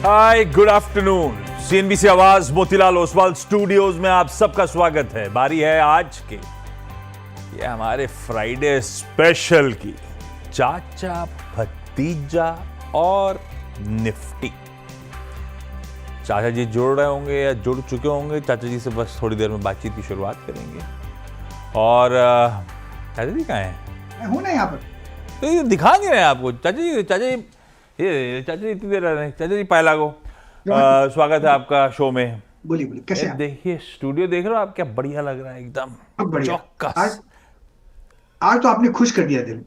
हाय, good afternoon. CNBC आवाज Motilal Oswal studios में आप सबका स्वागत है। बारी है आज के ये हमारे फ्राइडे स्पेशल की, चाचा भतीजा और निफ्टी। चाचा जी जुड़ रहे होंगे या जुड़ चुके होंगे। चाचा जी से बस थोड़ी देर में बातचीत की शुरुआत करेंगे। और चाचा जी कहाँ हैं? मैं हूं ना यहाँ पर। तो ये दिखा नहीं रहे आपको चाचा जी। इतनी देर रहे। चाचा जी पायला को स्वागत है आपका शो में। बोलिए बोलिए, कैसे आप? देखिए स्टूडियो देख रहे हो आप, क्या बढ़िया लग रहा है एकदम। बढ़िया। चौकस। आज तो आपने खुश कर दिया दिल।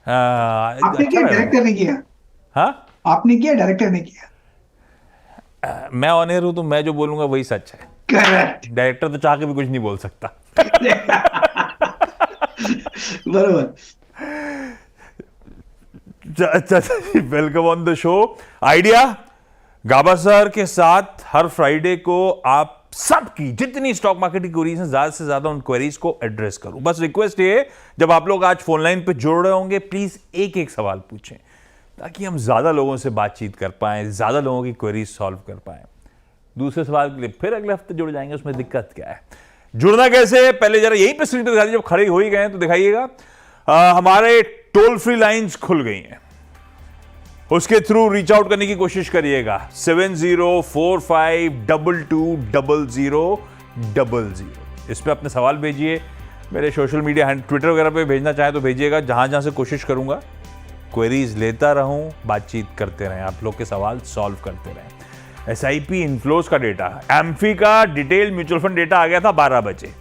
आपने अच्छा किया, डायरेक्टर ने किया। हाँ, आपने किया, डायरेक्टर ने किया। मैं ऑन एयर हूं तो मैं जो बोलूंगा वही सच है। करेक्ट। डायरेक्टर तो चाह के भी कुछ नहीं बोल सकता। बरोबर। Welcome on the show. Idea Gaba sir के साथ हर फ्राइडे को आप सबकी जितनी स्टॉक मार्केट की क्वेरीज हैं, ज्यादा से ज्यादा उन क्वेरीज को एड्रेस करूं। बस रिक्वेस्ट ये, जब आप लोग आज फोन लाइन पे जुड़ रहे होंगे, प्लीज एक एक सवाल पूछें ताकि हम ज्यादा लोगों से बातचीत कर पाएं, ज्यादा लोगों की क्वेरीज सॉल्व कर पाएं। दूसरे सवाल के लिए फिर अगले हफ्ते जुड़ जाएंगे, उसमें दिक्कत क्या है। जुड़ना कैसे, पहले जरा यहीं पे स्क्रीन पे दिखा दीजिए। जब खड़े हो ही गए तो दिखाइएगा। हमारे टोल फ्री लाइंस खुल गई हैं, उसके थ्रू रीच आउट करने की कोशिश करिएगा। 7045220000। इस पे अपने सवाल भेजिए। मेरे सोशल मीडिया ट्विटर वगैरह पे भेजना चाहें तो भेजिएगा। जहां जहां से कोशिश करूंगा क्वेरीज लेता रहूं, बातचीत करते रहें, आप लोग के सवाल सॉल्व करते रहें। एसआईपी इनफ्लोज का डेटा, एम्फी का डिटेल म्यूचुअल फंड डेटा आ गया था 12 बजे।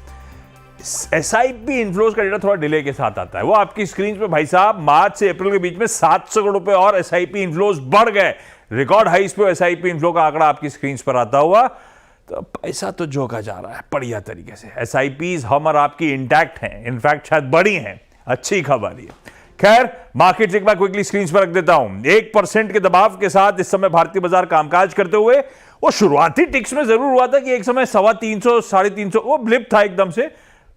एसआईपी इनफ्लोज का डेटा थोड़ा डिले के साथ आता है। वो आपकी स्क्रीन पे भाई साहब, मार्च से अप्रैल के बीच में 700 करोड़ रुपए और एसआईपी इनफ्लोज बढ़ गए। रिकॉर्ड हाइस पे एसआईपी इनफ्लो का आंकड़ा आपकी स्क्रीन पर आता हुआ, तो पैसा तो जोगा जा रहा है बढ़िया तरीके से। एसआईपीज हम और आपकी इंटैक्ट हैं, इनफैक्ट शायद बड़ी हैं। अच्छी खबर ये। खैर, मार्केट एक बार क्विकली स्क्रीन पर रख देता हूं। 1% के दबाव के साथ इस समय भारतीय बाजार कामकाज करते हुए, वो शुरुआती टिक्स में जरूर हुआ था कि एक समय 325, 350, वो ब्लिप था एकदम से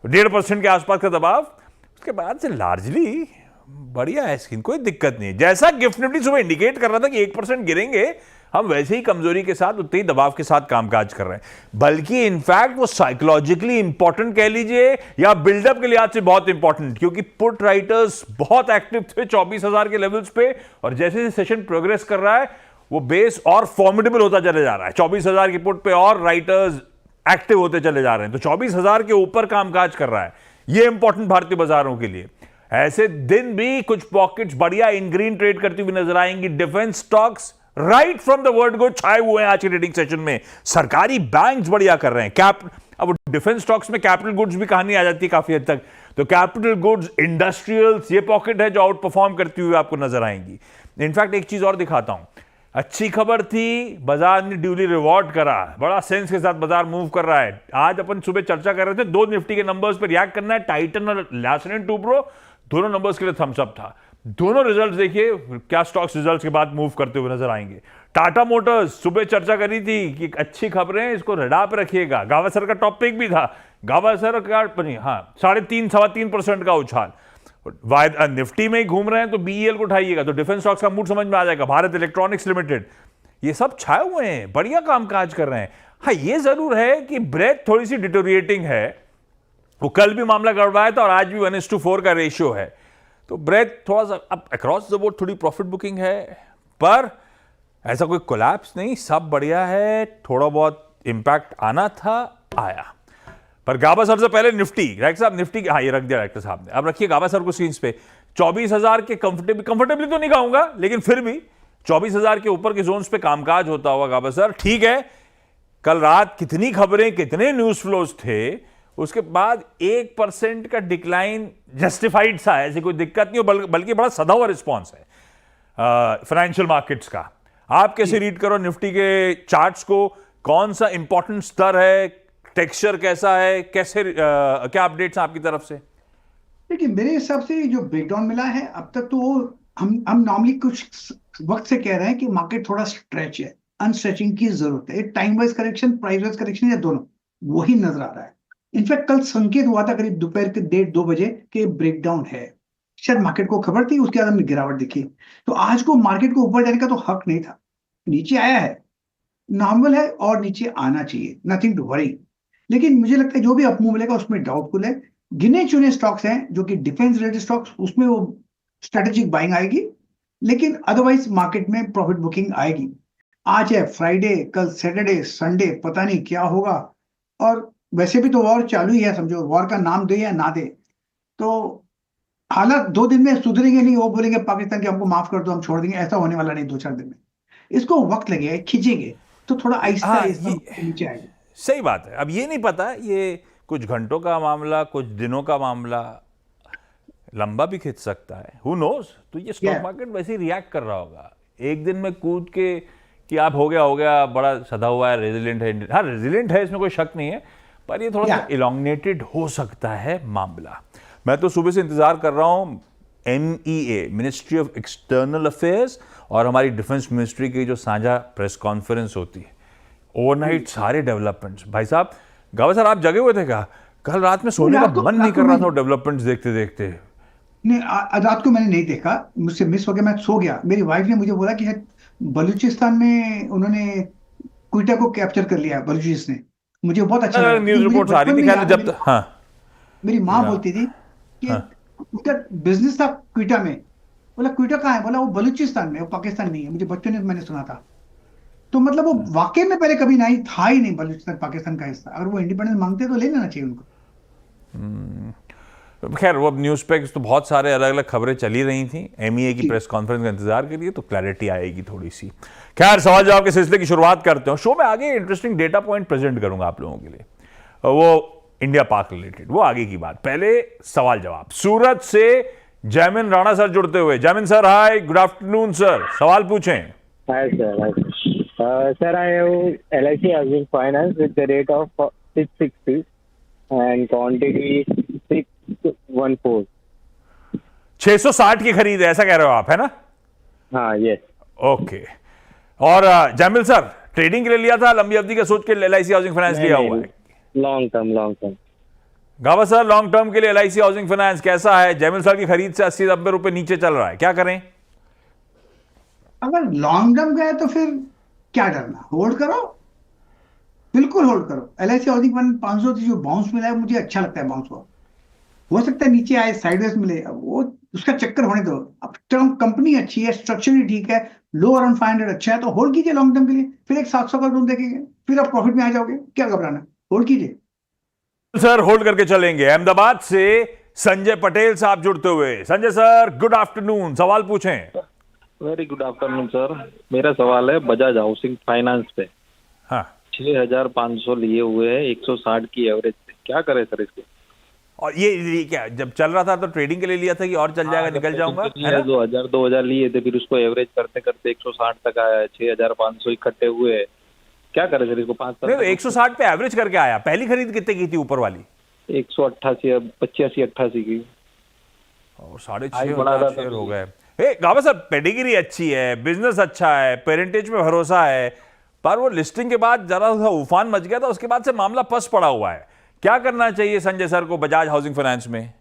1.5% के आसपास का दबाव। उसके बाद से लार्जली बढ़िया है स्क्रीन, कोई दिक्कत नहीं। जैसा गिफ्ट निफ्टी सुबह इंडिकेट कर रहा था कि 1% गिरेंगे, हम वैसे ही कमजोरी के साथ, उतने ही दबाव के साथ कामकाज कर रहे हैं। बल्कि इनफैक्ट वो साइकोलॉजिकली इंपॉर्टेंट कह लीजिए या बिल्डअप के लिहाज से बहुत इंपॉर्टेंट, क्योंकि पुट राइटर्स बहुत एक्टिव थे 24,000 के लेवल्स पे, और जैसे जैसे सेशन प्रोग्रेस कर रहा है वो बेस और फॉर्मिडेबल होता चले जा रहा है। 24,000 की पुट पे और राइटर्स एक्टिव होते चले जा रहे हैं, तो 24,000 के ऊपर कामकाज कर रहा है। यह इंपॉर्टेंट भारतीय बाजारों के लिए। ऐसे दिन भी कुछ पॉकेट्स बढ़िया इन ग्रीन ट्रेड करती हुई नजर आएंगी। Defence stocks right from the word go छाए हुए हैं आज के ट्रेडिंग सेशन में। सरकारी बैंक्स बढ़िया कर रहे हैं। अब डिफेंस स्टॉक्स में कैपिटल गुड्स भी कहानी आ जाती है काफी हद तक, तो कैपिटल गुड्स, इंडस्ट्रियल्स, ये पॉकेट है जो आउट परफॉर्म करती हुई आपको नजर आएंगी। इनफैक्ट एक चीज और दिखाता हूं, अच्छी खबर थी, बाजार ने ड्यूली रिवॉर्ड करा, बड़ा सेंस के साथ बाजार मूव कर रहा है। आज अपन सुबह चर्चा कर रहे थे, दो निफ्टी के नंबर्स पर रिएक्ट करना है, टाइटन और लार्सन टूब्रो, दोनों नंबर्स के लिए थम्स अप था। दोनों रिजल्ट्स देखिए क्या स्टॉक्स रिजल्ट्स के बाद मूव करते हुए नजर आएंगे। टाटा मोटर्स सुबह चर्चा करी थी कि अच्छी खबरें, इसको रडार पे रखिएगा। गावस्कर का टॉपिक भी था, गावस्कर का 3.5-3% का उछाल। निफ्टी में ही घूम रहे हैं तो बीईएल को उठाइएगा, तो डिफेंस स्टॉक्स का मूड समझ में आ जाएगा। भारत इलेक्ट्रॉनिक्स लिमिटेड, ये सब छाए हुए हैं, बढ़िया कामकाज कर रहे हैं। हाँ, ये जरूर है कि ब्रेथ थोड़ी सी डिटोरिएटिंग है। वो कल भी मामला गड़बड़ाया था और आज भी 1:4 का रेशियो है, तो ब्रेथ थोड़ा सा अब अक्रॉस द बोर्ड थोड़ी प्रॉफिट बुकिंग है, पर ऐसा कोई कोलैप्स नहीं, सब बढ़िया है। थोड़ा बहुत इंपैक्ट आना था, आया। पर गाबा सर से पहले निफ्टी, डायरेक्टर साहब निफ्टी, हाँ ये रख दिया डायरेक्टर साहब ने। अब रखिए गाबा सर को स्क्रीन पे। 24,000 के कंफर्टेबली तो नहीं कहूंगा, लेकिन फिर भी 24,000 के ऊपर के जोन्स पे कामकाज होता हुआ गाबा सर, ठीक है। कल रात कितनी खबरें, कितने न्यूज फ्लोज थे, उसके बाद 1% का डिक्लाइन जस्टिफाइड सा है, ऐसी कोई दिक्कत नहीं हो, बल्कि बड़ा सधा हुआ रिस्पॉन्स है फाइनेंशियल मार्केट्स का। आप कैसे रीड करो निफ्टी के चार्ट्स को, कौन सा इंपॉर्टेंट स्तर है, टेक्सचर कैसा है, कैसे क्या अपडेट्स हैं आपकी तरफ से? देखिए, मेरे हिसाब से जो ब्रेकडाउन मिला है अब तक, तो हम नॉर्मली कुछ वक्त से कह रहे हैं कि मार्केट थोड़ा स्ट्रेच है, अनस्ट्रेचिंग की जरूरत है। Time wise correction, price wise correction, या दोनों, वही नजर आ रहा है। इनफैक्ट कल संकेत हुआ था करीब दोपहर के 1:30-2 बजे के ब्रेकडाउन है, शायद मार्केट को खबर थी, उसके बाद हमने गिरावट देखी। तो आज को मार्केट को ऊपर जाने का तो हक नहीं था, नीचे आया है नॉर्मल है और नीचे आना चाहिए, नथिंग टू वरी। लेकिन मुझे लगता है जो भी अपमूव मिलेगा उसमें डाउटफुल है। गिने चुने स्टॉक्स हैं जो कि डिफेंस रिलेटेड स्टॉक्स, उसमें वो स्ट्रेटेजिक बाइंग आएगी, लेकिन अदरवाइज मार्केट में प्रॉफिट बुकिंग आएगी। आज है फ्राइडे, कल सैटरडे संडे, पता नहीं क्या होगा। और वैसे भी तो वॉर चालू ही है, समझो, वॉर का नाम दे या ना दे, तो हालात 2 दिन में सुधरेंगे नहीं। वो बोलेंगे पाकिस्तान के हमको माफ कर दो, हम छोड़ देंगे, ऐसा होने वाला नहीं 2-4 दिन में। इसको वक्त लगेगा, खींचेंगे तो थोड़ा आहिस्ता हाँ, आहिस्ता ये नीचे आएगा। सही बात है। अब ये नहीं पता, ये कुछ घंटों का मामला, कुछ दिनों का मामला, लंबा भी खिंच सकता है, हु नोज। तो ये स्टॉक Yeah. मार्केट वैसे ही रिएक्ट कर रहा होगा एक दिन में कूद के कि आप हो गया, बड़ा सधा हुआ है, रेजिलेंट है। हाँ, रेजिलेंट है, इसमें कोई शक नहीं है, पर ये थोड़ा सा Yeah. इलोंगनेटेड हो सकता है मामला। मैं तो सुबह से इंतजार कर रहा हूँ MEA, ministry of external affairs, और हमारी डिफेंस मिनिस्ट्री की जो साझा प्रेस कॉन्फ्रेंस होती है, ओवरनाइट सारे डेवलपमेंट्स। भाई साहब, गावा सर, आप जगे हुए थे क्या? कल रात में सोने का मन नहीं कर रहा था डेवलपमेंट्स देखते देखते। नहीं, रात को मैंने नहीं देखा, मुझसे मिस हो गया, मैं सो गया। मेरी वाइफ ने मुझे बोला कि है बलूचिस्तान में उन्होंने क्वेटा को कैप्चर कर लिया है, बलूचिस्तान ने। मुझे बहुत अच्छा लगा, न्यूज क्योंकि मुझे रिपोर्ट्स आ रही बचपन थी, में खैर याद है, जब तक, हाँ मेरी माँ या, बोलती थी कि हाँ, उसका बिजनेस था क्वेटा में। बोला क्वेटा कहाँ है? बोला वो बलूचिस्तान में, वो पाकिस्तान नहीं है। मुझे बच्चों ने मैंने सुना था। तो मतलब वो वाकई में पहले कभी नहीं था ही नहीं बलूचिस्तान पाकिस्तान का हिस्सा। अगर वो इंडिपेंडेंस मांगते तो ले लेना चाहिए उनको। खैर वो अब न्यूज़ पे तो बहुत सारे अलग अलग खबरें चली रही थी। MEA की जी। प्रेस कॉन्फ्रेंस का इंतजार करिए, तो क्लैरिटी आएगी थोड़ी सी। खैर, सवाल जवाब के सिलसिले की शुरुआत करते हो। शो में आगे इंटरेस्टिंग डेटा पॉइंट प्रेजेंट करूंगा आप लोगों के लिए, वो इंडिया पाक रिलेटेड, वो आगे की बात। पहले सवाल जवाब। सूरत से जैमिन राणा सर जुड़ते हुए। Jaimin sir, hi, good afternoon sir, सवाल पूछें। Hi, sir. Hi, sir. Sir, I have LIC Housing Finance with the rate of 660 and quantity 614. 660 की खरीद है, ऐसा कह रहे हो आप, है ना? हाँ, yes. ओके। और जैमिल सर, ट्रेडिंग के लिए लिया था, लंबी अवधि का सोच के LIC हाउसिंग फाइनेंस लिया हुआ है? Long term, long term. गावा सर, लॉन्ग टर्म के लिए LIC हाउसिंग फाइनेंस कैसा है? जैमिल सर की खरीद से 80-90 रुपए नीचे चल रहा है, क्या करें? अगर लॉन्ग टर्म गए तो फिर क्या डरना, होल्ड करो, बिल्कुल होल्ड करो। LIC हाउसिंग फंड 500 जो बाउंस मिला है, मुझे अच्छा लगता है बाउंस को। हो सकता है नीचे आए, साइडवेज मिले, अब वो उसका चक्कर होने दो। अब टर्म कंपनी अच्छी है, स्ट्रक्चर भी ठीक है, लो अराउंड 500 अच्छा है, तो होल्ड कीजिए लॉन्ग टर्म के लिए। फिर एक 700 का जोन देखेंगे, फिर आप प्रॉफिट में आ जाओगे, क्या घबराना, होल्ड कीजिए। सर होल्ड करके चलेंगे। अहमदाबाद से संजय पटेल साहब जुड़ते हुए। संजय सर, गुड आफ्टरनून, सवाल पूछें। Very good afternoon sir. मेरा सवाल है बजाज हाउसिंग फाइनेंस पे। हाँ, 6,500 लिए हुए हैं 160 की एवरेज पे, क्या करें सर इसके? और ये क्या जब चल रहा था तो ट्रेडिंग के लिए लिया था कि और चल जाएगा, निकल जाऊंगा, है ना? 2,000 लिए थे, फिर उसको एवरेज करते करते 160 तक आया है। 6,500 इकट्ठे हुए हैं, क्या करें सर इसको? 5 नहीं तो 160 पे एवरेज करके आया। पहली खरीद कितने की थी ऊपर वाली? 188, 85-88 की। और आज बढ़ा 6,500 था शेयर तभी। हो गए। हे गावा सर, पेडिग्री अच्छी है, बिजनेस अच्छा है, पेरेंटेज में भरोसा है, पर वो लिस्टिंग के बाद जरा सा उफान मच गया था, उसके बाद से मामला पस पड़ा हुआ है। क्या करना चाहिए संजय सर को बजाज हाउसिंग फाइनेंस में?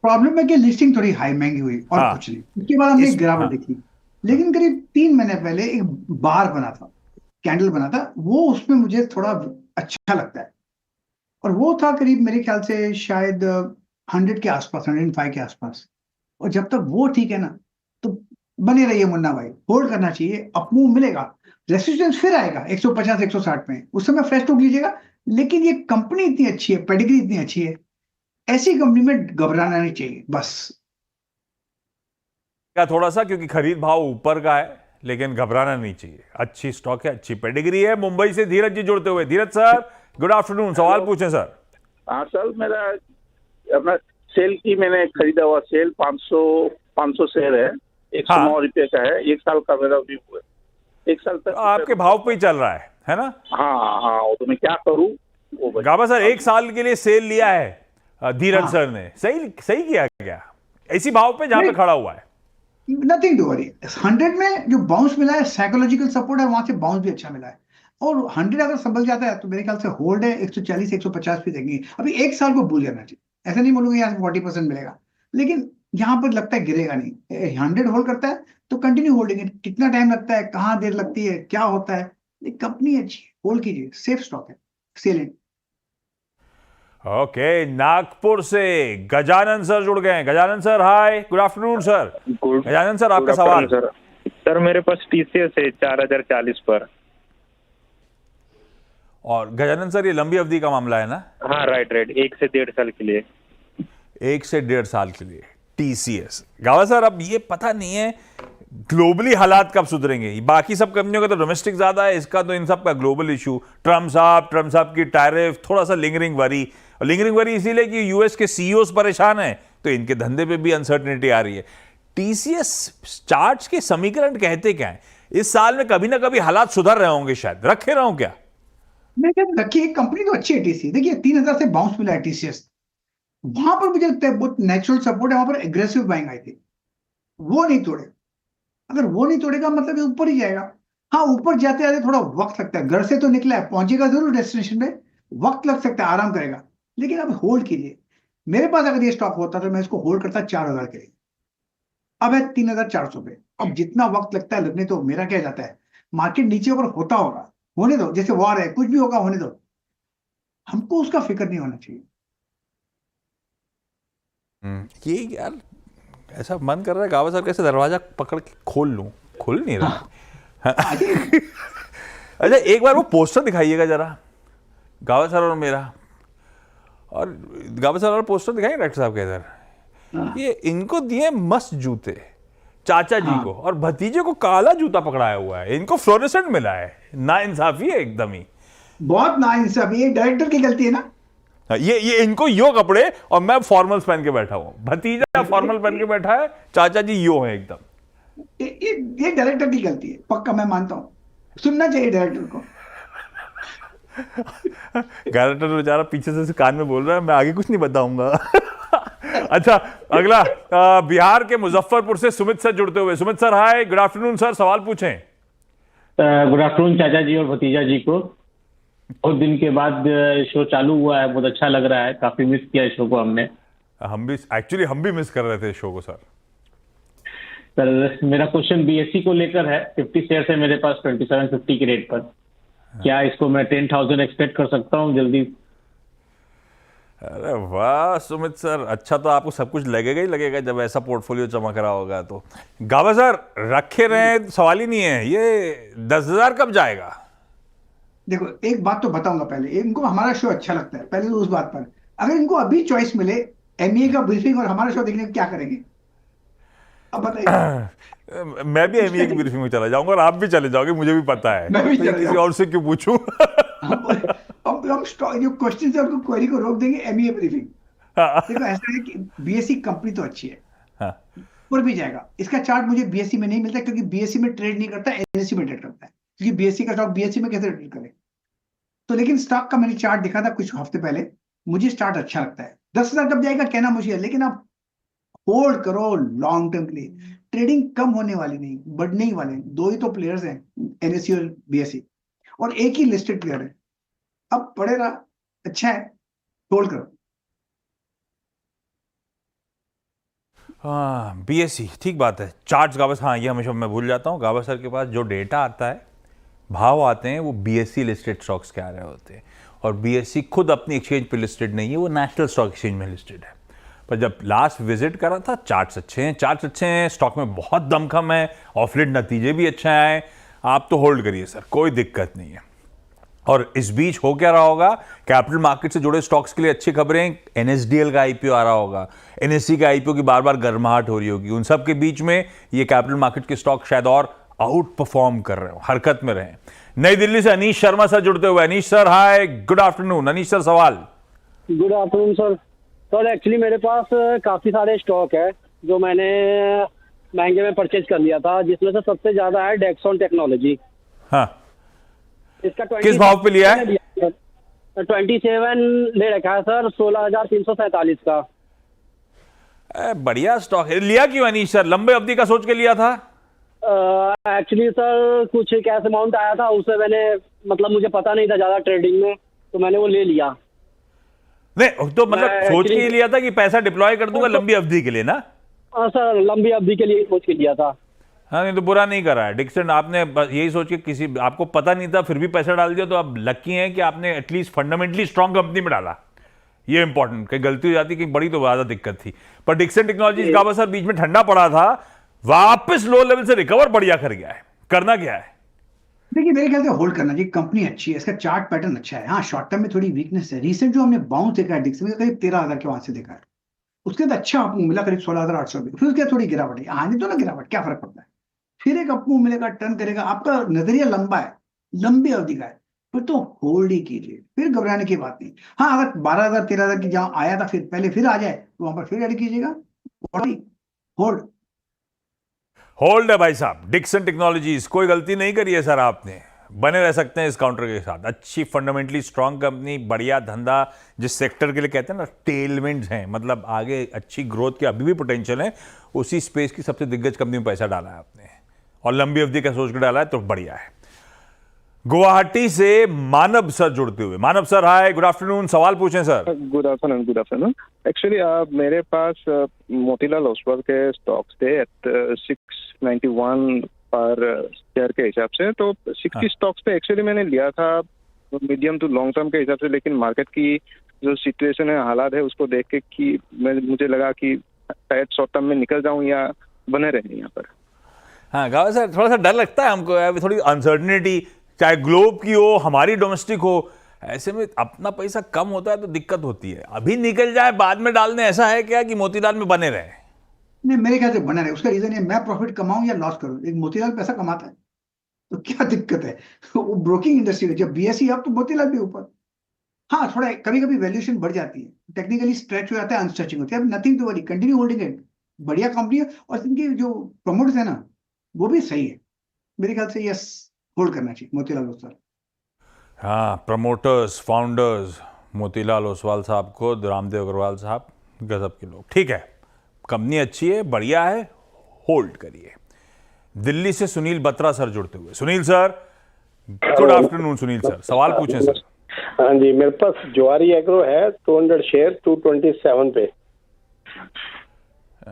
प्रॉब्लम है कि लिस्टिंग थोड़ी हाई महंगी हुई और हाँ। कुछ नहीं। उसके बाद हमने एक गिरावट हाँ। देखी, लेकिन करीब 3 महीने पहले एक बार बना था, कैंडल बना था, वो उसमें मुझे थोड़ा अच्छा लगता है। और वो था करीब मेरे ख्याल से शायद 100 के आसपास, 105 के आसपास। और जब तक वो ठीक है ना, तो बने रहिए मुन्ना भाई, होल्ड करना चाहिए, अपमूव मिलेगा, रेसिस्टेंस फिर आएगा 150 160 में, उस समय फ्रेश टॉक लीजिएगा। लेकिन ये कंपनी इतनी अच्छी है, पेडिग्री इतनी अच्छी है, ऐसी कंपनी में घबराना नहीं चाहिए बस। क्या थोड़ा सा, क्योंकि खरीद भाव ऊपर का है, लेकिन घबराना नहीं चाहिए, अच्छी स्टॉक है, अच्छी पेडिग्री है। मुंबई से धीरज जी जुड़ते हुए। धीरज सर, गुड आफ्टरनून, सवाल पूछें सर। हाँ सर, मेरा अपना सेल की मैंने खरीदा हुआ सेल 500 शेयर है, 109 रुपये का है। 1 साल का मेरा व्यू है, 1 साल तक आपके भाव पे ही चल रहा है ना? हाँ हाँ, वो तो मैं क्या करूँ वो बता। गाबा सर, 1 साल के लिए सेल लिया है धीरज हाँ। सर ने, सही किया क्या? इसी भाव पे जहां पे नहीं। खड़ा हुआ है। Nothing to worry. 100 में जो बाउंस मिला है, साइकोलॉजिकल सपोर्ट है, वहां से बाउंस भी अच्छा मिला है। और 100 अगर संभल जाता है तो मेरे ख्याल से होल्ड है, 140 150 भी देंगे। अभी 1 साल को भूल जाना चाहिए, ऐसा नहीं बोलूंगा यहाँ से 40% मिलेगा, लेकिन यहाँ पर लगता है गिरेगा नहीं। 100 होल्ड करता है तो कंटिन्यू होल्डिंग। कितना टाइम लगता है, कहाँ देर लगती है, क्या होता है, ये कंपनी अच्छी है, होल्ड कीजिए, सेफ स्टॉक है, सेल। ओके, नागपुर से गजानन सर जुड़ गए हैं। Gajanan sir hi, good afternoon sir. Gajanan sir आपका सवाल। सर मेरे पास टीसीएस है 4040 पर। और गजानन सर ये लंबी अवधि का मामला है ना? हाँ राइट 1 से 1.5 साल के लिए। 1 से 1.5 साल के लिए टीसीएस। गावा सर अब ये पता नहीं है ग्लोबली हालात कब सुधरेंगे। बाकी सब कंपनियों का तो डोमेस्टिक ज्यादा है, इसका तो इन सब का ग्लोबल इशू। ट्रम्प साहब की टैरिफ, थोड़ा सा लिंगरिंग वरी इसीलिए कि यूएस के सीईओस परेशान हैं, तो इनके धंधे पे भी अनसर्टेनिटी आ रही है। टीसीएस चार्ट्स के समीकरण कहते क्या है? इस साल में कभी ना कभी हालात सुधर रहे होंगे, शायद रखे रहूं क्या? मैं कहता रखिए, कंपनी तो अच्छी है टीसीएस। देखिए 3000 से बाउंस मिला है टीसीएस, वहां पर मुझे लगता है बहुत नेचुरल सपोर्ट है, वहां पर एग्रेसिव बाइंग आई थी, वो नहीं तोड़े। अगर वो नहीं तोड़ेगा मतलब ऊपर ही जाएगा। हाँ, ऊपर जाते जाते थोड़ा वक्त लगता है, घर से तो निकला है, पहुंचेगा जरूर डेस्टिनेशन पे, वक्त लग सकता है, आराम करेगा, लेकिन अब होल्ड कीजिए। मेरे पास अगर ये स्टॉक होता तो मैं इसको होल्ड करता 4000 के लिए, अब है 3400 पे। अब जितना वक्त लगता है लगने, तो मेरा क्या जाता है, मार्केट नीचे ऊपर होता होगा, होने दो, जैसे वॉर है, कुछ भी होगा होने दो, हमको उसका फिक्र नहीं होना चाहिए। ये यार ऐसा मन कर रहा है गावा सर कैसे दरवाजा पकड़ के खोल लूं, खुल नहीं रहा। अच्छा एक बार वो पोस्टर दिखाइएगा जरा, गावा सर और मेरा, और गावा सर और पोस्टर दिखाएंगे डॉक्टर साहब के इधर। ये इनको दिए मस्त जूते चाचा जी को, और भतीजे को काला जूता पकड़ाया हुआ है, इनको फ्लोरेसेंट मिला है। नाइंसाफी है एकदम ही, बहुत नाइंसाफी। ये डायरेक्टर की गलती है ना। ये इनको यो कपड़े और मैं फॉर्मल्स पहन के बैठा हूं, भतीजा फॉर्मल पहन के बैठा है, चाचा जी यो है एकदम। ये डायरेक्टर की गलती है, पक्का मैं मानता हूं, सुनना चाहिए डायरेक्टर को। डायरेक्टर बेचारा पीछे से कान में बोल रहा है, मैं आगे कुछ नहीं बताऊंगा। अच्छा अगला बिहार के मुजफ्फरपुर से सुमित सर जुड़ते हुए। Sumit sir hi, good afternoon sir, सवाल पूछें। गुड आफ्टरनून चाचा जी और भतीजा जी को। बहुत दिन के बाद शो चालू हुआ है, बहुत अच्छा लग रहा है, काफी मिस किया शो को हमने। हम भी मिस कर रहे थे शो को सर। सर मेरा क्वेश्चन बीएससी को लेकर है। 50 शेयर है मेरे पास 2750 के रेट पर। क्या इसको मैं 10,000 एक्सपेक्ट कर सकता हूँ जल्दी? अरे वाह सुमित सर, अच्छा तो आपको सब कुछ लगेगा ही लगेगा जब ऐसा पोर्टफोलियो चमक रहा होगा तो। गावा सर रखे रहे, सवाल ही नहीं है, ये 10,000 कब जाएगा? देखो एक बात तो बताऊंगा पहले, इनको हमारा शो अच्छा लगता है, पहले तो उस बात पर। अगर इनको अभी चॉइस मिले एमईए का ब्रीफिंग और हमारा शो देखने को, क्या करेंगे अब बताइए। मैं भी एमईए की ब्रीफिंग में चला जाऊंगा और आप भी चले जाओगे, मुझे भी पता है, मैं भी तो किसी और से क्यों पूछूं। अब हम जो क्वेश्चन है उनको क्वेरी को रोक देंगे, एमईए ब्रीफिंग। देखो ऐसा है कि बीएससी कंपनी तो अच्छी है, ऊपर भी जाएगा। इसका चार्ट मुझे बीएससी में नहीं मिलता, क्योंकि बीएससी में ट्रेड नहीं करता, एनएससी में ट्रेड करता है, क्योंकि बीएससी का स्टॉक बीएससी में कैसे ट्रेड करे। तो लेकिन स्टॉक का मैंने चार्ट देखा था कुछ हफ्ते पहले, मुझे स्टार्ट अच्छा लगता है। 10,000 कब जाएगा कहना मुश्किल है, लेकिन आप होल्ड करो लॉन्ग टर्म के लिए। ट्रेडिंग कम होने वाली नहीं, बढ़ने ही वाले। दो ही तो प्लेयर्स हैं, एनएससी और बीएससी, और एक ही लिस्टेड प्लेयर है। अब पड़ेगा, अच्छा है, होल्ड करो। हाँ बीएससी ठीक बात है। चार्ट्स गावा, हाँ ये हमेशा मैं भूल जाता हूँ, गावा सर के पास जो डेटा आता है, भाव आते हैं, वो बीएससी लिस्टेड स्टॉक्स के आ रहे होते हैं, और बीएससी खुद अपनी एक्सचेंज पे लिस्टेड नहीं है, वो नेशनल स्टॉक एक्सचेंज में लिस्टेड है। पर जब लास्ट विजिट करा था, चार्ट्स अच्छे हैं, स्टॉक में बहुत दमखम है, ऑफलेट नतीजे भी अच्छे आए। आप तो होल्ड करिए सर, कोई दिक्कत नहीं है। और इस बीच हो क्या रहा होगा, कैपिटल मार्केट से जुड़े स्टॉक्स के लिए अच्छी खबरें, एनएसडीएल का आईपीओ आ रहा होगा, एनएससी का आईपीओ की बार बार गर्माहट हो रही होगी। उन सब के बीच में ये कैपिटल मार्केट के स्टॉक शायद और आउट परफॉर्म कर रहे हो, हरकत में रहे। नई दिल्ली से अनीश शर्मा सर जुड़ते हुए। Anish sir hi, good afternoon. Anish sir सवाल। Good afternoon sir. Sir actually मेरे पास काफी सारे स्टॉक है जो मैंने महंगे में परचेज कर लिया था, जिसमें से सबसे ज्यादा है डेक्सॉन टेक्नोलॉजी। हाँ, इसका किस भाव पे लिया है? 27 ले रखा है सर, 16,347 का। बढ़िया स्टॉक है। लिया क्यों अनीश सर, लंबे अवधि का सोच के लिया था? एक्चुअली सर कुछ कैश अमाउंट आया था, उससे मैंने मतलब मुझे पता नहीं था ज्यादा ट्रेडिंग में, तो मैंने वो ले लिया। नहीं तो मतलब सोच के ही लिया था कि पैसा डिप्लॉय कर दूंगा लंबी अवधि के लिए ना? हाँ सर, लंबी अवधि के लिए सोच के लिया था। हाँ, नहीं तो बुरा नहीं करा है डिक्सन। आपने बस यही सोच के, किसी आपको पता नहीं था फिर भी पैसा डाल दिया, तो आप लकी हैं कि आपने एटलीस्ट फंडामेंटली स्ट्रांग कंपनी में डाला। ये इंपॉर्टेंट, कहीं गलती हो जाती कि बड़ी तो ज्यादा दिक्कत थी। पर डिक्सन टेक्नोलॉजीज का सर बीच में ठंडा पड़ा था, वापस लो लेवल से रिकवर बढ़िया कर गया है। करना क्या है? देखिए मेरे ख्याल से होल्ड करना चाहिए, कंपनी अच्छी है, इसका चार्ट पैटर्न अच्छा है। हाँ, शॉर्ट टर्म में थोड़ी वीकनेस है। रिसेंट जो हमने बाउंस देखा है डिक्सन में, करीब 13,000 के वहां से देखा है, उसके बाद अच्छा अप मिला करीब 16,800 में, फिर उसके बाद थोड़ी गिरावट है। आने तो ना गिरावट, क्या फर्क पड़ता है, फिर एक अप मिलेगा, टर्न करेगा। आपका नजरिया लंबा है, लंबी अवधि का है, फिर तो होल्ड ही कीजिए, फिर घबराने की बात नहीं। हाँ, अगर 12,000 13,000 की जहां आया था फिर पहले फिर आ जाए तो वहां पर फिर ऐड कीजिएगा। होल्ड होल्ड है भाई साहब। डिक्सन टेक्नोलॉजीज कोई गलती नहीं करी है सर आपने, बने रह सकते हैं इस काउंटर के साथ। अच्छी फंडामेंटली स्ट्रांग कंपनी, बढ़िया धंधा, जिस सेक्टर के लिए कहते हैं ना टेलविंड्स हैं, मतलब आगे अच्छी ग्रोथ की अभी भी पोटेंशियल है, उसी स्पेस की सबसे दिग्गज कंपनी में पैसा डाला है आपने और लंबी अवधि का सोच के डाला है, तो बढ़िया है। गुवाहाटी से मानव सर जुड़ते हुए। मानव सर हाय, गुड आफ्टरनून, सवाल पूछें सर। Good afternoon. एक्चुअली मेरे पास मोतीलाल ओसवाल के स्टॉक्स थे एट 691 पर शेयर के हिसाब से, तो 60 स्टॉक्स पे एक्चुअली मैंने लिया था मीडियम टू लॉन्ग टर्म के हिसाब से, लेकिन मार्केट की जो सिचुएशन है, हालात है, उसको देख के कि मुझे लगा कि शायद शॉर्ट टर्म में निकल जाऊं या बने रहें यहाँ पर। हाँ गावा सर, थोड़ा सा डर लगता है हमको, अभी थोड़ी अनसर्टनिटी, चाहे ग्लोब की हो, हमारी डोमेस्टिक हो, ऐसे में अपना पैसा कम होता है तो दिक्कत होती है। अभी निकल जाए बाद में डालने, ऐसा है क्या कि मोतीलाल में बने रहे? नहीं, मेरे ख्याल से बना रहे। उसका रीजन है मैं प्रॉफिट कमाऊं या लॉस करूं, एक मोतीलाल पैसा कमाता है तो क्या दिक्कत है। वो ब्रोकिंग इंडस्ट्री है, जब बीएसई अप तो मोतीलाल भी ऊपर। हाँ, थोड़ा कभी कभी वैल्यूएशन बढ़ जाती है, टेक्निकली स्ट्रेच हो जाता है, अनस्ट्रेचिंग होती है, nothing to worry, continue holding it. बढ़िया कंपनी है और इनके जो प्रमोटर्स है ना वो भी सही है। मेरे ख्याल से यस, होल्ड करना चाहिए मोतीलाल ओसवाल। हाँ, प्रमोटर्स, फाउंडर्स, मोतीलाल ओसवाल साहब को, रामदेव अग्रवाल साहब, गजब के लोग। ठीक है, कंपनी अच्छी है, बढ़िया है, होल्ड करिए। दिल्ली से सुनील बत्रा सर जुड़ते हुए। Sunil sir, good afternoon Sunil sir, सवाल पूछें सर। हाँ जी, मेरे पास ज्वारी एग्रो है, 200 शेयर 227 पे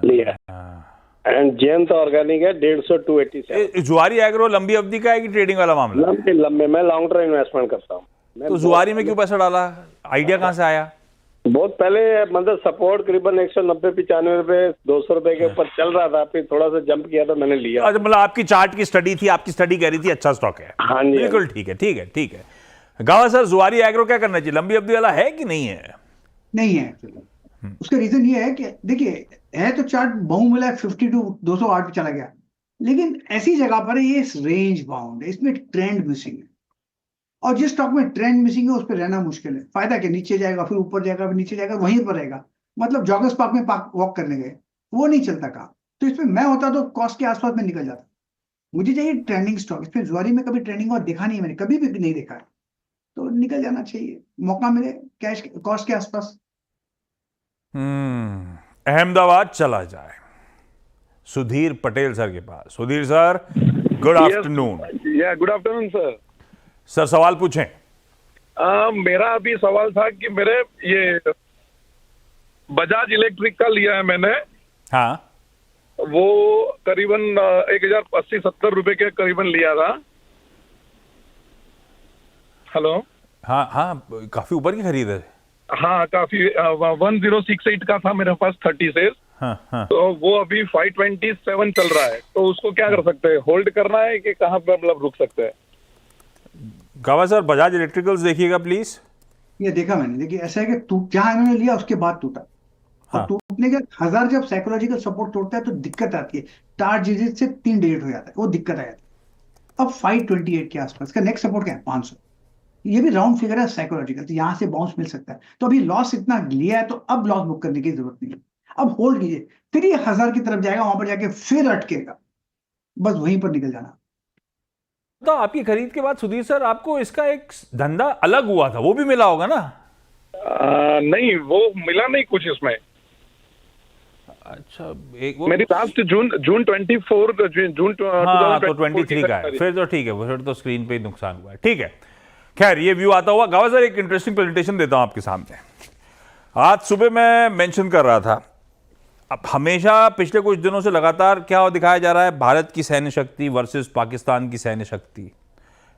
लिया, एंड जयंत ऑर्गेनिक है 150 287। जुआरी एग्रो लंबी अवधि का है कि ट्रेडिंग वाला मामला? लंबे मैं लॉन्ग टर्म इन्वेस्टमेंट करता हूँ। तो जुआरी में क्यों पैसा डाला? आइडिया कहाँ से आया? बहुत पहले, मतलब सपोर्ट करीबन 190-95 रुपए 200 रुपए के ऊपर चल रहा था, फिर थोड़ा सा जंप किया तो मैंने लिया। अच्छा, मतलब आपकी चार्ट की स्टडी थी, आपकी स्टडी कह रही थी अच्छा स्टॉक है। हाँ जी, बिल्कुल ठीक है, ठीक है, ठीक है। गावा सर, जुआरी एग्रो क्या करना चाहिए? लंबी अवधि वाला है कि नहीं है? नहीं है। उसका रीजन ये है कि देखिए, है तो चार्ट बहु मिला 52 208 पे चला गया, लेकिन ऐसी जगह पर है, ये रेंज बाउंड है, इसमें ट्रेंड मिसिंग है। और जिस स्टॉक में ट्रेंड मिसिंग है उस पर रहना मुश्किल है। फायदा क्या, नीचे जाएगा फिर ऊपर जाएगा फिर नीचे जाएगा, वहीं पर रहेगा। मतलब जॉगर्स पार्क में वॉक करने गए, वो नहीं चलता काम। तो इसमें मैं होता तो कॉस्ट के आसपास में निकल जाता। मुझे चाहिए ट्रेंडिंग स्टॉक। इसमें जुआरी में कभी ट्रेंडिंग और देखा नहीं है मैंने, कभी भी नहीं देखा है, तो निकल जाना चाहिए, मौका मिले कैश कॉस्ट के आसपास। अहमदाबाद चला जाए, सुधीर पटेल सर के पास। Sudhir sir, good afternoon. Good afternoon sir. Sir सवाल पूछें। मेरा अभी सवाल था कि मेरे ये बजाज इलेक्ट्रिक का लिया है मैंने। हाँ, वो करीबन 1080-70 रुपए के करीबन लिया था। हेलो। हाँ हाँ, काफी ऊपर की खरीद है। हाँ, काफी 1068 का था मेरे पास 30 से। हाँ, हाँ। तो वो अभी 527 चल रहा है, तो उसको क्या कर सकते हैं? होल्ड करना है कि कहाँ पे मतलब रुक सकते हैं? गावा सर, बजाज इलेक्ट्रिकल्स देखिएगा प्लीज। ये देखा मैंने। देखिए ऐसा है कि जहां इन्होंने लिया उसके बाद टूटा। हाँ। और टूटने के 1000 जब साइकोलॉजिकल सपोर्ट तोड़ता है तो दिक्कत आती है। टारगेट डिजिट से 3 डिजिट हो जाता है, वो दिक्कत आ जाती है। अब 528 के आसपास का नेक्स्ट सपोर्ट क्या है? 500। ये भी राउंड फिगर है साइकोलॉजिकल, तो यहां से बाउंस मिल सकता है। तो अभी लॉस इतना लिया है तो अब लॉस बुक करने की जरूरत नहीं है, अब होल्ड कीजिए। फिर ये 1000 की तरफ जाएगा, वहां पर जाके फिर अटकेगा, बस वहीं पर निकल जाना। तो आपकी खरीद के बाद सुधीर सर, आपको इसका एक धंधा अलग हुआ था, वो भी मिला होगा ना? नहीं, वो मिला नहीं कुछ इसमें। अच्छा, एक वो मेरी लास्ट जून 24 जून हाँ, तो 23 का है, फिर तो ठीक है, फिर तो स्क्रीन पे ही नुकसान हुआ है। ठीक है, खैर ये व्यू आता हुआ। गावा सर, एक इंटरेस्टिंग प्रेजेंटेशन देता हूं आपके सामने। आज सुबह मैं मेंशन कर रहा था, अब हमेशा पिछले कुछ दिनों से लगातार क्या दिखाया जा रहा है, भारत की सैन्य शक्ति वर्सेस पाकिस्तान की सैन्य शक्ति।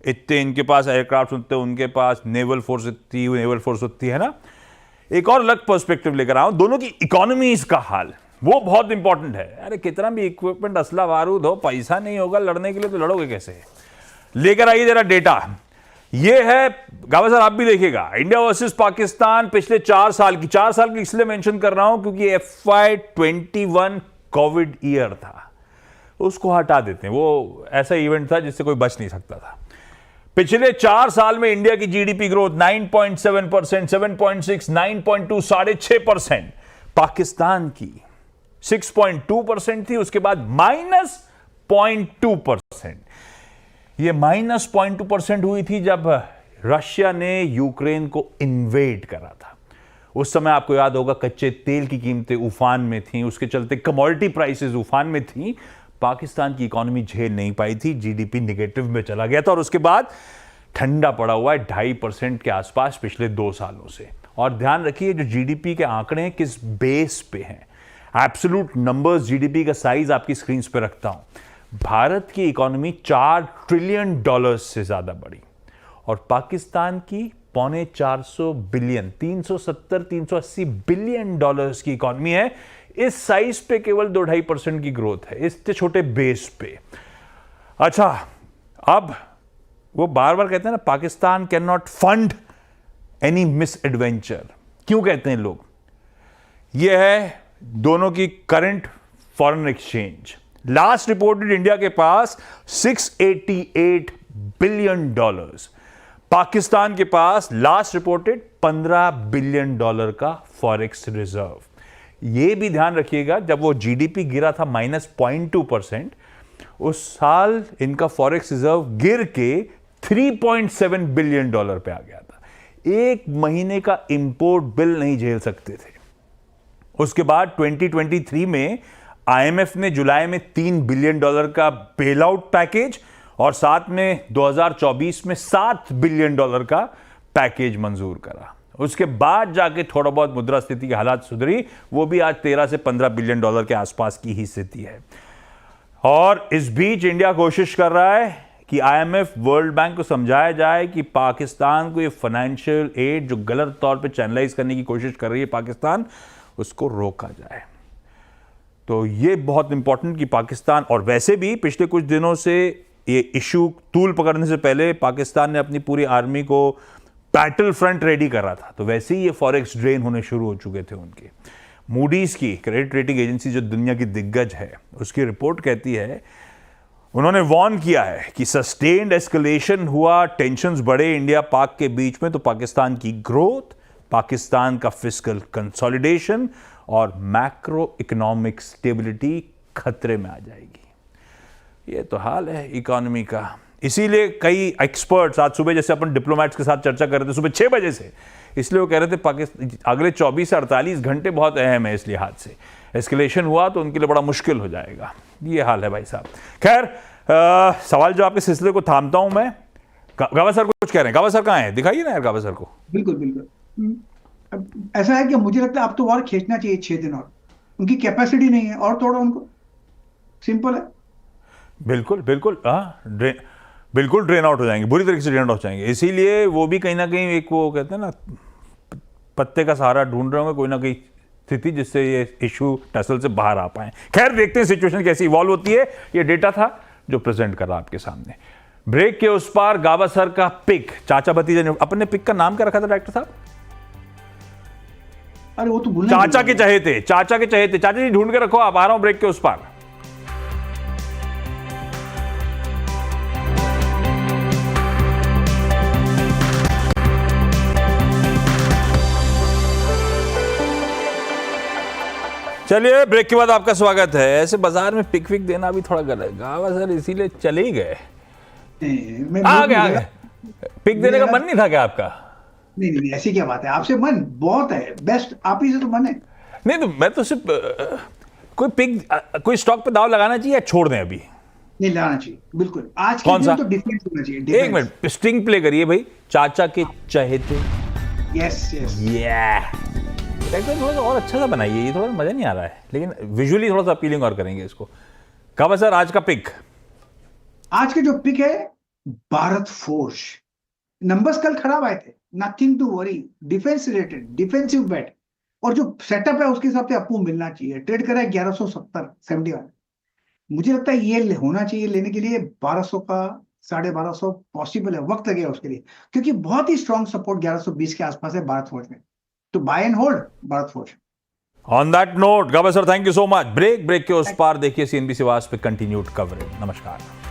इतने इनके पास एयरक्राफ्ट होते, उनके पास नेवल फोर्स होती है ना। एक और अलग पर्सपेक्टिव लेकर आऊं, दोनों की इकोनॉमीज का हाल, वो बहुत इंपॉर्टेंट है। अरे कितना भी इक्विपमेंट, असला बारूद हो, पैसा नहीं होगा लड़ने के लिए तो लड़ोगे कैसे। लेकर आइए जरा डेटा। ये है गावा सर, आप भी देखिएगा, इंडिया वर्सेस पाकिस्तान पिछले 4 साल की इसलिए मेंशन कर रहा हूं क्योंकि FY21 कोविड ईयर था, उसको हटा देते हैं, वो ऐसा इवेंट था जिससे कोई बच नहीं सकता था। पिछले 4 साल में इंडिया की जीडीपी ग्रोथ 9.7%, 7.6, 9.2, 6.5%। पाकिस्तान की 6.2% थी, उसके बाद -0.2%। ये -0.2% हुई थी जब रशिया ने यूक्रेन को इन्वेड करा था। उस समय आपको याद होगा कच्चे तेल की कीमतें उफान में थी, उसके चलते कमोडिटी प्राइसेस उफान में थी। पाकिस्तान की इकोनॉमी झेल नहीं पाई थी, जीडीपी नेगेटिव में चला गया था और उसके बाद ठंडा पड़ा हुआ है 2.5% के आसपास पिछले 2 सालों से। और ध्यान रखिए जो जीडीपी के आंकड़े हैं किस बेस पे हैं। एब्सोल्यूट नंबर्स, जीडीपी का साइज आपकी स्क्रीन पे रखता हूं। भारत की इकोनॉमी $4 ट्रिलियन से ज्यादा बढ़ी और पाकिस्तान की $450 बिलियन, 370-380 बिलियन डॉलर्स की इकोनॉमी है। इस साइज पे केवल 2-2.5% की ग्रोथ है, इतने छोटे बेस पे। अच्छा, अब वो बार बार कहते हैं ना, Pakistan can not fund any miss adventure. क्यों कहते हैं लोग? ये है दोनों की current foreign exchange. Last reported India के पास $688 बिलियन, पाकिस्तान के पास लास्ट रिपोर्टेड $15 बिलियन का फॉरेक्स रिजर्व। यह भी ध्यान रखिएगा, जब वो जीडीपी गिरा था -0.2%, उस साल इनका फॉरेक्स रिजर्व गिर के $3.7 बिलियन पे आ गया था। 1 महीने का इंपोर्ट बिल नहीं झेल सकते थे। उसके बाद 2023 में आईएमएफ ने जुलाई में $3 बिलियन का बेल आउट पैकेज और साथ में 2024 में $7 बिलियन का पैकेज मंजूर करा। उसके बाद जाके थोड़ा बहुत मुद्रास्फीति के हालात सुधरी, वो भी आज 13 से 15 बिलियन डॉलर के आसपास की ही स्थिति है। और इस बीच इंडिया कोशिश कर रहा है कि आईएमएफ, वर्ल्ड बैंक को समझाया जाए कि पाकिस्तान को ये फाइनेंशियल एड जो गलत तौर पे चैनलाइज करने की कोशिश कर रही है पाकिस्तान, उसको रोका जाए। तो ये बहुत इंपॉर्टेंट कि पाकिस्तान, और वैसे भी पिछले कुछ दिनों से ये इशू तूल पकड़ने से पहले पाकिस्तान ने अपनी पूरी आर्मी को बैटल फ्रंट रेडी कर रहा था, तो वैसे ही ये फॉरेक्स ड्रेन होने शुरू हो चुके थे उनके। मूडीज की क्रेडिट रेटिंग एजेंसी जो दुनिया की दिग्गज है, उसकी रिपोर्ट कहती है, उन्होंने वार्न किया है कि सस्टेन्ड एस्केलेशन हुआ, टेंशंस बढ़े इंडिया पाक के बीच में, तो पाकिस्तान की ग्रोथ, पाकिस्तान का फिस्कल कंसोलिडेशन और मैक्रो इकोनॉमिक स्टेबिलिटी खतरे में आ जाएगी। ये तो हाल है इकोनॉमी का। इसीलिए कई एक्सपर्ट्स, आज सुबह जैसे अपन डिप्लोमेट्स के साथ चर्चा कर रहे थे सुबह 6 बजे से, इसलिए वो कह रहे थे पाकिस्तान अगले 24 से 48 घंटे बहुत अहम है इस लिहाज से। एस्केलेशन हुआ तो उनके लिए बड़ा मुश्किल हो जाएगा। ये हाल है भाई साहब। खैर, सवाल जो आपके सिलसिले को थामता हूं मैं। गावा सर कुछ कह रहे हैं। गावा सर कहाँ हैं? दिखाइए ना यार गावा सर को। बिल्कुल बिल्कुल। अब ऐसा है कि मुझे लगता है अब तो और खींचना चाहिए 6 दिन और। उनकी कैपेसिटी नहीं है, और थोड़ा उनको, सिंपल है। बिल्कुल बिल्कुल, बिल्कुल ड्रेन आउट हो जाएंगे, बुरी तरीके से ड्रेन आउट हो जाएंगे। इसीलिए वो भी कहीं ना कहीं एक, वो कहते हैं ना, पत्ते का सहारा ढूंढ रहे होंगे कोई ना कोई स्थिति जिससे ये इशू टसल से बाहर आ पाए। खैर, देखते हैं सिचुएशन कैसी इवॉल्व होती है। ये डेटा था जो प्रेजेंट कर रहा आपके सामने। ब्रेक के उस पार गावा सर का पिक, चाचा भतीजा ने, अपने पिक का नाम क्या रखा था डायरेक्टर साहब? अरे वो तो चाचा के चहेते, चाचा के चहेते। चाचा जी ढूंढ के रखो, आप आ रहा हूं ब्रेक के उस पार। चलिए, ब्रेक के बाद आपका स्वागत है। ऐसे बाजार में पिक विक देना भी थोड़ा गलत है गावा सर, इसीलिए चले ही गए। आ गए। पिक देने का मन नहीं था क्या आपका? नहीं, ऐसी क्या बात है, आपसे मन बहुत है, बेस्ट आप ही से तो मन है। नहीं तो मैं तो सिर्फ कोई पिक, कोई स्टॉक पे दाव लगाना चाहिए या छोड़ दें अभी? नहीं, लगाना चाहिए बिल्कुल। आज के दिन तो डिफेंस होना चाहिए। एक मिनट, स्टिंग प्ले करिए भाई। चाचा के चहेते। Yes yes. टेक्निकल थोड़ा सा और अच्छा सा बनाइए, ये थोड़ा मज़ा नहीं आ रहा है, लेकिन विजुअली थोड़ा सा अपीलिंग और करेंगे इसको। काबा सर, आज का पिक? आज के जो पिक है भारत फोर्ज। नंबर्स कल खराब आए थे, nothing to worry, defence related, defensive bet, और जो सेटअप है उसके हिसाब से आपको मिलना चाहिए। ट्रेड करा है 1170 71। मुझे लगता है ये होना चाहिए, लेने के लिए 1200 का 1250 पॉसिबल है, वक्त लगेगा उसके लिए, क्योंकि बहुत ही स्ट्रॉन्ग सपोर्ट 1120 के आसपास है भारत फोर्ज में। तो buy and hold Bharat Forge. On that note, Gaba sir, thank you so much. Break के उस पार देखिए CNBC आवाज पे कंटिन्यूड कवरेज। नमस्कार।